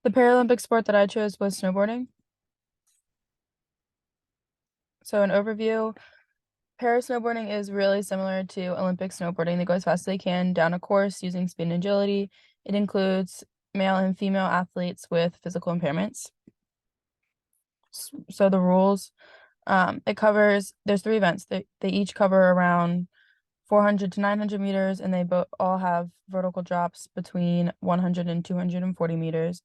The Paralympic sport that I chose was snowboarding. So an overview, para snowboarding is really similar to Olympic snowboarding. They go as fast as they can down a course using speed and agility. It includes male and female athletes with physical impairments. So the rules, there's three events. They each cover around 400 to 900 meters, and they all have vertical drops between 100 and 240 meters.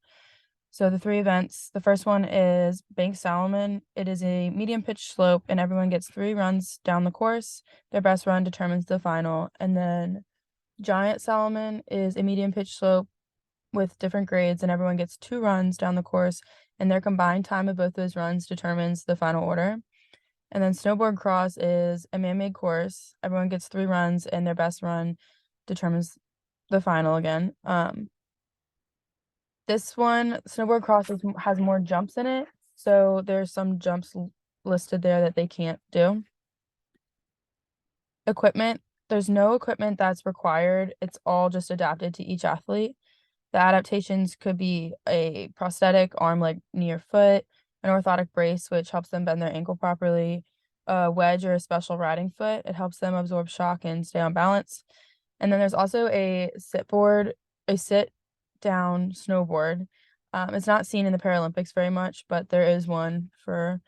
So the three events, the first one is Bank Salomon. It is a medium pitch slope, and everyone gets 3 runs down the course. Their best run determines the final. And then Giant Salomon is a medium pitch slope with different grades, and everyone gets 2 runs down the course, and their combined time of both those runs determines the final order. And then Snowboard Cross is a man-made course. Everyone gets 3 runs, and their best run determines the final again. This one, Snowboard Cross has more jumps in it, so there's some jumps listed there that they can't do. Equipment, there's no equipment that's required. It's all just adapted to each athlete. The adaptations could be a prosthetic arm, leg, knee, or foot, an orthotic brace, which helps them bend their ankle properly, a wedge or a special riding foot. It helps them absorb shock and stay on balance. And then there's also a sit down snowboard. It's not seen in the Paralympics very much, but there is one for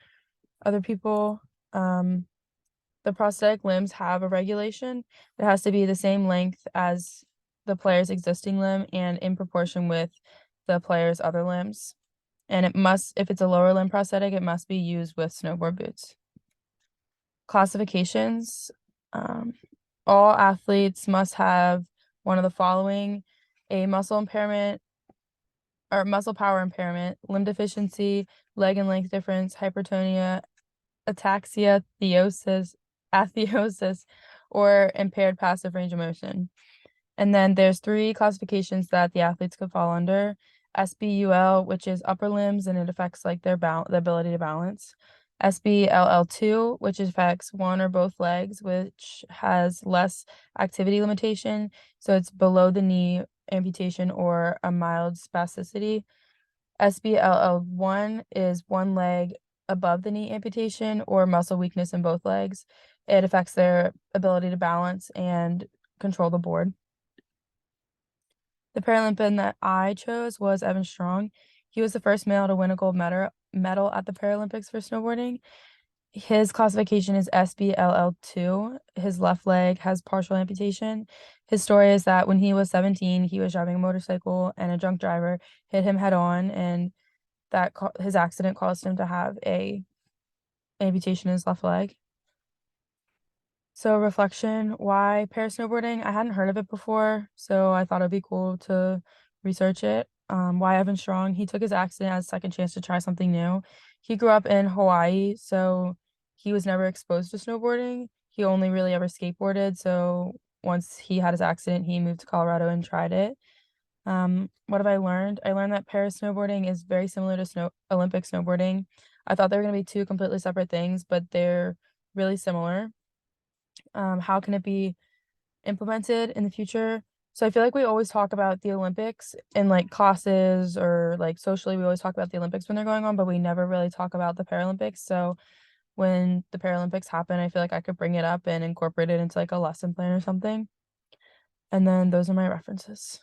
other people. The prosthetic limbs have a regulation. It has to be the same length as the player's existing limb and in proportion with the player's other limbs. And if it's a lower limb prosthetic, it must be used with snowboard boots. Classifications. All athletes must have one of the following: a muscle impairment or muscle power impairment, limb deficiency, leg and length difference, hypertonia, ataxia, atheosis, or impaired passive range of motion. And then there's 3 classifications that the athletes could fall under. SBUL, which is upper limbs, and it affects like the ability to balance. SBLL2, which affects one or both legs, which has less activity limitation. So it's below the knee amputation or a mild spasticity. SBLL1 is one leg above the knee amputation or muscle weakness in both legs. It affects their ability to balance and control the board. The Paralympian that I chose was Evan Strong. He was the first male to win a gold medal at the Paralympics for snowboarding. His classification is SBLL2. His left leg has partial amputation. His story is that when he was 17, he was driving a motorcycle and a drunk driver hit him head on, and his accident caused him to have a amputation in his left leg. So reflection, why parasnowboarding? I hadn't heard of it before, so I thought it'd be cool to research it. Why Evan Strong? He took his accident as a second chance to try something new. He grew up in Hawaii, so he was never exposed to snowboarding. He only really ever skateboarded, so once he had his accident, he moved to Colorado and tried it. What have I learned? I learned that para snowboarding is very similar to Olympic snowboarding. I thought they were going to be 2 completely separate things, but they're really similar. How can it be implemented in the future? So I feel like we always talk about the Olympics in like classes or like socially, we always talk about the Olympics when they're going on, but we never really talk about the Paralympics. So when the Paralympics happen, I feel like I could bring it up and incorporate it into like a lesson plan or something. And then those are my references.